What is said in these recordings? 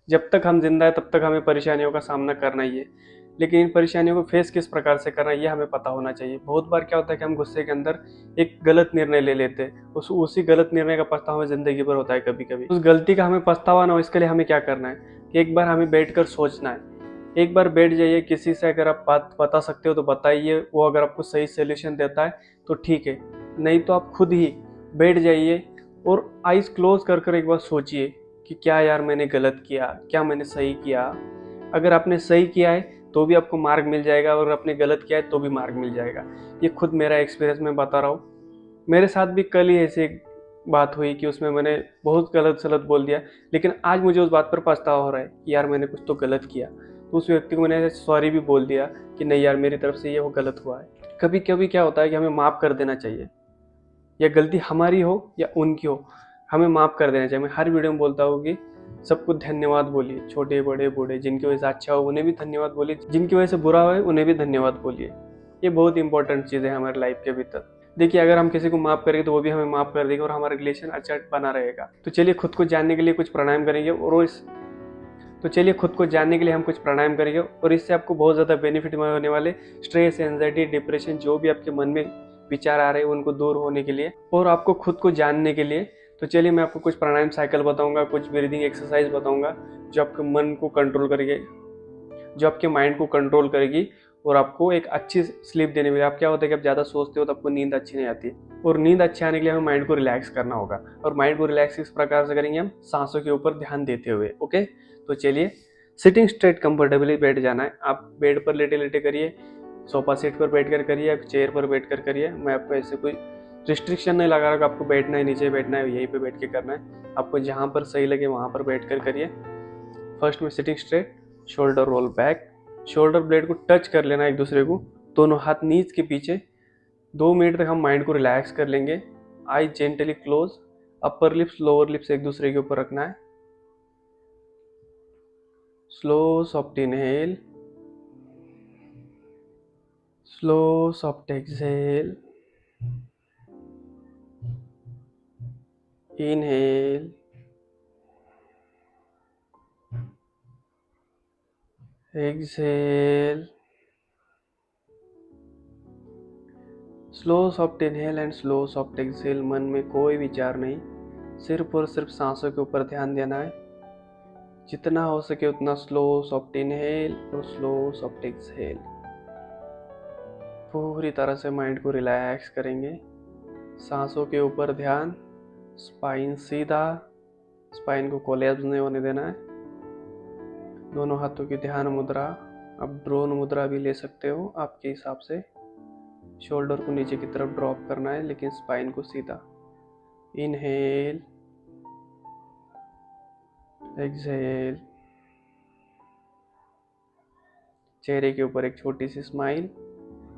जब तक हम जिंदा है तब तक हमें परेशानियों का सामना करना ही है, लेकिन इन परेशानियों को फेस किस प्रकार से करना है ये हमें पता होना चाहिए। बहुत बार क्या होता है कि हम गुस्से के अंदर एक गलत निर्णय ले लेते हैं, उसी गलत निर्णय का पछतावा जिंदगी भर होता है। कभी कभी उस गलती का हमें पछतावा ना हो, इसके लिए हमें क्या करना है कि एक बार हमें बैठ कर सोचना है। एक बार बैठ जाइए, किसी से अगर आप बात बता सकते हो तो बताइए, वो अगर आपको सही सोल्यूशन देता है तो ठीक है, नहीं तो आप खुद ही बैठ जाइए और आइज क्लोज कर कर एक बार सोचिए कि क्या यार मैंने गलत किया, क्या मैंने सही किया। अगर आपने सही किया है तो भी आपको मार्ग मिल जाएगा, और आपने गलत किया है तो भी मार्ग मिल जाएगा। ये खुद मेरा एक्सपीरियंस मैं बता रहा हूँ। मेरे साथ भी कल ही ऐसी एक बात हुई कि उसमें मैंने बहुत गलत सलत बोल दिया, लेकिन आज मुझे उस बात पर पछतावा हो रहा है कि यार मैंने कुछ तो गलत किया। तो उस व्यक्ति को मैंने सॉरी भी बोल दिया कि नहीं यार मेरी तरफ से ये वो गलत हुआ है। कभी कभी क्या होता है कि हमें माफ़ कर देना चाहिए, या गलती हमारी हो या उनकी हो, हमें माफ़ कर देना चाहिए। मैं हर वीडियो में बोलता हूँ कि सबको धन्यवाद बोलिए, छोटे बड़े बूढ़े, जिनकी वजह से अच्छा हो उन्हें भी धन्यवाद बोलिए, जिनकी वजह से बुरा हो उन्हें भी धन्यवाद बोलिए। ये बहुत इंपॉर्टेंट चीज़ है हमारे लाइफ के भीतर। देखिए अगर हम किसी को माफ़ करेंगे तो वो भी हमें माफ़ कर देगा और हमारा रिलेशन अच्छा बना रहेगा। तो चलिए खुद को जानने के लिए कुछ प्राणायाम करेंगे, और इस तो चलिए खुद को जानने के लिए हम कुछ प्राणायाम करेंगे, और इससे आपको बहुत ज़्यादा बेनिफिट होने वाले। स्ट्रेस, एंजाइटी, डिप्रेशन, जो भी आपके मन में विचार आ रहे हैं उनको दूर होने के लिए और आपको खुद को जानने के लिए, तो चलिए मैं आपको कुछ प्राणायाम साइकिल बताऊंगा, कुछ ब्रीदिंग एक्सरसाइज बताऊंगा जो आपके मन को कंट्रोल करेंगे, जो आपके माइंड को कंट्रोल करेगी और आपको एक अच्छी स्लीप देने में। आप क्या होता है कि आप ज़्यादा सोचते हो तो आपको नींद अच्छी नहीं आती, और नींद अच्छी आने के लिए हमें माइंड को रिलैक्स करना होगा। और माइंड को रिलैक्स किस प्रकार से करेंगे, हम सांसों के ऊपर ध्यान देते हुए। ओके, तो चलिए सिटिंग स्ट्रेट कंफर्टेबली बैठ जाना है। आप बेड पर लेटे लेटे करिए, सोफा सेट पर बैठ कर करिए, चेयर पर बैठ कर करिए। मैं आपको ऐसे कोई रिस्ट्रिक्शन नहीं लगा रहा कि आपको बैठना है, नीचे बैठना है, यहीं पे बैठ के करना है। आपको जहाँ पर सही लगे वहाँ पर बैठ कर करिए। फर्स्ट में sitting straight, shoulder roll back, shoulder blade को टच कर लेना एक दूसरे को, दोनों हाथ नीज के पीछे। 2 मिनट तक हम माइंड को रिलैक्स कर लेंगे। Eye gently close, upper lips lower lips एक दूसरे के ऊपर रखना है। Slow soft inhale, slow soft exhale, inhale, exhale, slow soft inhale and slow soft exhale. मन में कोई विचार नहीं, सिर्फ और सिर्फ सांसों के ऊपर ध्यान देना है। जितना हो सके उतना स्लो सॉफ्ट इनहेल और स्लो सॉफ्ट एक्सहेल। पूरी तरह से माइंड को रिलैक्स करेंगे, सांसों के ऊपर ध्यान, स्पाइन सीधा, स्पाइन को कोलैप्स नहीं होने देना है। दोनों हाथों की ध्यान मुद्रा, अब ड्रोन मुद्रा भी ले सकते हो आपके हिसाब से। शोल्डर को नीचे की तरफ ड्रॉप करना है लेकिन स्पाइन को सीधा। इनहेल, एक्सहेल, चेहरे के ऊपर एक छोटी सी स्माइल,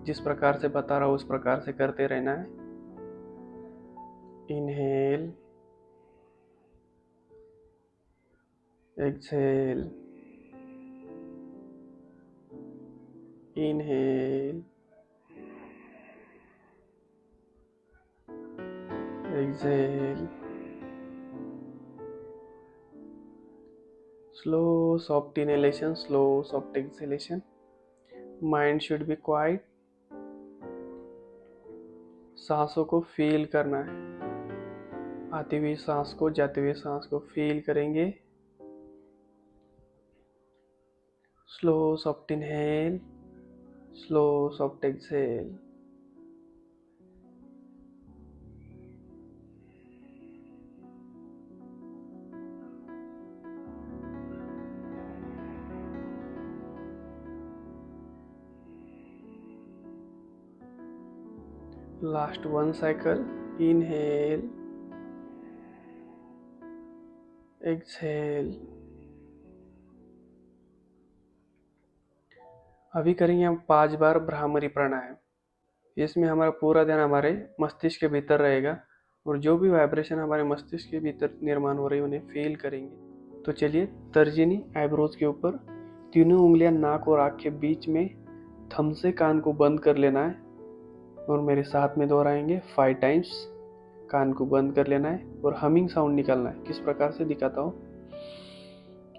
जिस प्रकार से बता रहा हूँ उस प्रकार से करते रहना है। Inhale, exhale, inhale, exhale. Slow soft inhalation, slow soft exhalation. Mind should be quiet. सांसों को फील करना है, आती हुई सांस को जाती हुई सांस को फील करेंगे। Slow soft inhale, slow soft exhale. Last 1 cycle, inhale, exhale. अभी करेंगे हम 5 बार भ्रामरी प्राणायाम। इसमें हमारा पूरा ध्यान हमारे मस्तिष्क के भीतर रहेगा, और जो भी वाइब्रेशन हमारे मस्तिष्क के भीतर निर्माण हो रही है उन्हें फील करेंगे। तो चलिए, तर्जनी आईब्रोज के ऊपर, तीनों उंगलियां नाक और आँख के बीच में, थंब से कान को बंद कर लेना है और मेरे साथ में दोहराएंगे 5 टाइम्स। कान को बंद कर लेना है और हमिंग साउंड निकालना है। किस प्रकार से दिखाता हूँ।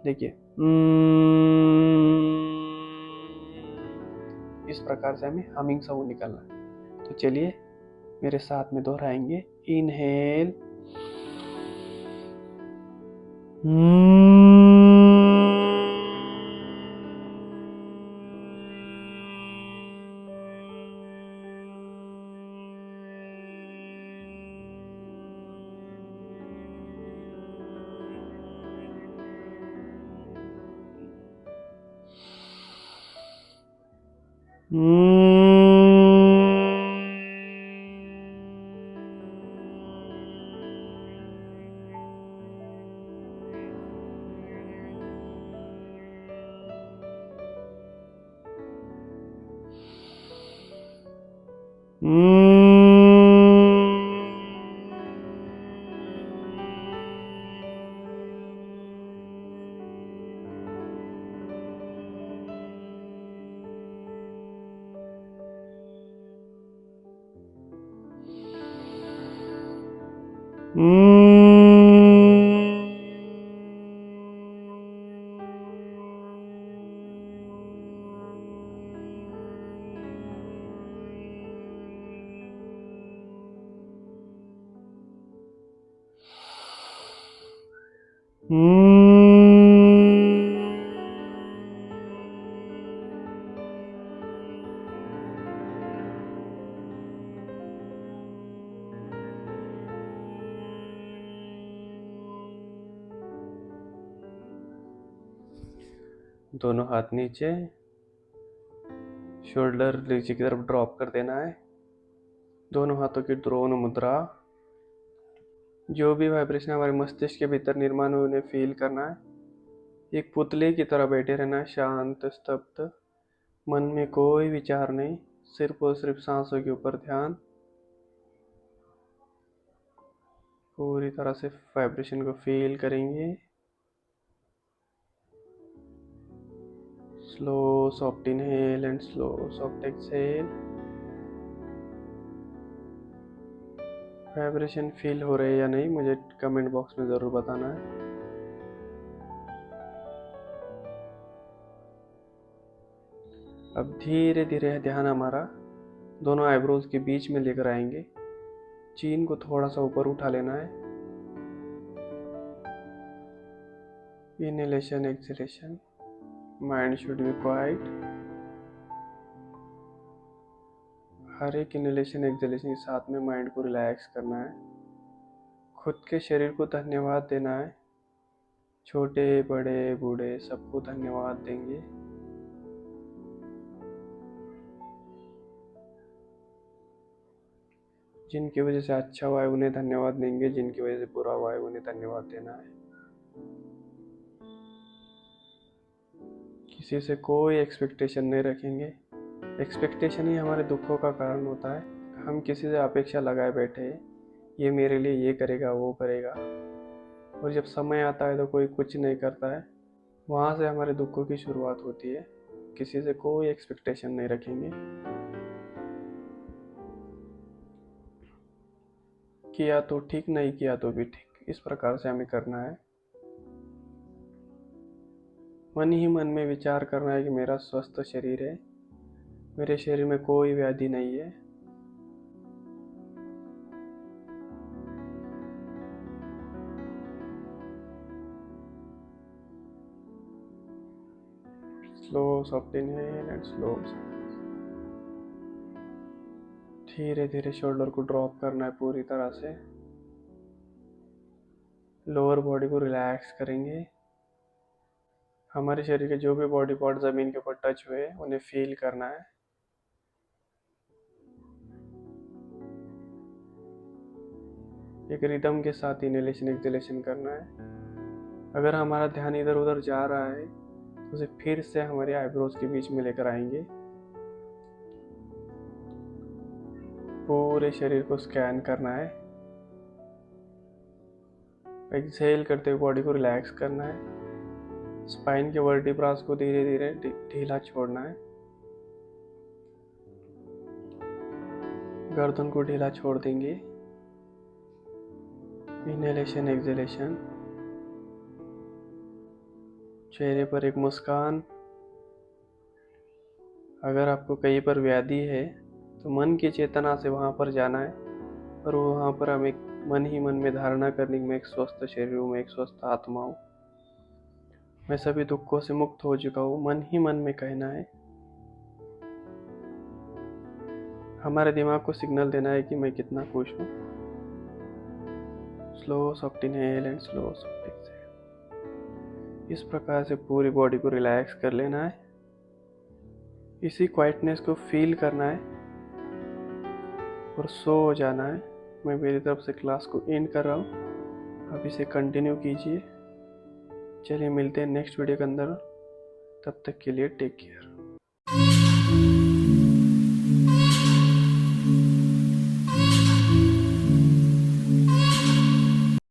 देखिए इस प्रकार से हमें हमिंग साउंड निकालना है। तो चलिए मेरे साथ में दोहराएंगे। इनहेल, दोनों हाथ नीचे, शोल्डर नीचे की तरफ ड्रॉप कर देना है। दोनों हाथों की द्रोण मुद्रा। जो भी वाइब्रेशन हमारे मस्तिष्क के भीतर निर्माण हुए उन्हें फील करना है। एक पुतले की तरह बैठे रहना है, शांत स्तब्ध, मन में कोई विचार नहीं, सिर्फ और सिर्फ सांसों के ऊपर ध्यान। पूरी तरह से वाइब्रेशन को फील करेंगे। Slow soft inhale and slow soft exhale. Vibration feel हो रहे हैं या नहीं मुझे कमेंट बॉक्स में ज़रूर बताना है। अब धीरे धीरे ध्यान हमारा दोनों आईब्रोज के बीच में लेकर आएंगे। चीन को थोड़ा सा ऊपर उठा लेना है। Inhalation exhalation, mind should be quiet. हर एक इनहेलेशन एक्सहेलेशन के साथ में माइंड को रिलैक्स करना है। खुद के शरीर को धन्यवाद देना है। छोटे बड़े बूढ़े सबको धन्यवाद देंगे। जिनकी वजह से अच्छा हुआ है उन्हें धन्यवाद देंगे, जिनकी वजह से बुरा हुआ है उन्हें धन्यवाद देना है। किसी से कोई एक्सपेक्टेशन नहीं रखेंगे। एक्सपेक्टेशन ही हमारे दुखों का कारण होता है। हम किसी से अपेक्षा लगाए बैठे हैं, ये मेरे लिए ये करेगा वो करेगा, और जब समय आता है तो कोई कुछ नहीं करता है। वहाँ से हमारे दुखों की शुरुआत होती है। किसी से कोई एक्सपेक्टेशन नहीं रखेंगे। किया तो ठीक, नहीं किया तो भी ठीक, इस प्रकार से हमें करना है। मन ही मन में विचार करना है कि मेरा स्वस्थ शरीर है, मेरे शरीर में कोई व्याधि नहीं है। Slow soft inhale and slow. धीरे धीरे शोल्डर को ड्रॉप करना है पूरी तरह से। लोअर बॉडी को रिलैक्स करेंगे। हमारे शरीर के जो भी बॉडी पार्ट जमीन के ऊपर टच हुए उन्हें फील करना है। एक रिदम के साथ इनहेलेशन एक्सहेलेशन करना है। अगर हमारा ध्यान इधर उधर जा रहा है तो उसे फिर से हमारे आईब्रोज के बीच में लेकर आएंगे। पूरे शरीर को स्कैन करना है। एक्सहेल करते हुए बॉडी को रिलैक्स करना है। स्पाइन के वर्टिब्रास को धीरे धीरे ढीला छोड़ना है। गर्दन को ढीला छोड़ देंगे। Inhalation exhalation. चेहरे पर एक मुस्कान। अगर आपको कहीं पर व्याधि है तो मन की चेतना से वहाँ पर जाना है, और वहाँ पर हम एक मन ही मन में धारणा करने की मैं एक स्वस्थ शरीर हूँ, मैं एक स्वस्थ आत्मा हूँ, मैं सभी दुखों से मुक्त हो चुका हूँ, मन ही मन में कहना है। हमारे दिमाग को सिग्नल देना है कि मैं कितना खुश हूँ। Slow soft inhale and slow soft exhale. इस प्रकार से पूरी बॉडी को रिलैक्स कर लेना है, इसी क्वाइटनेस को फील करना है और सो हो जाना है। मैं मेरी तरफ से क्लास को एंड कर रहा हूँ, आप इसे कंटिन्यू कीजिए। चलिए मिलते हैं नेक्स्ट वीडियो के अंदर, तब तक के लिए टेक केयर।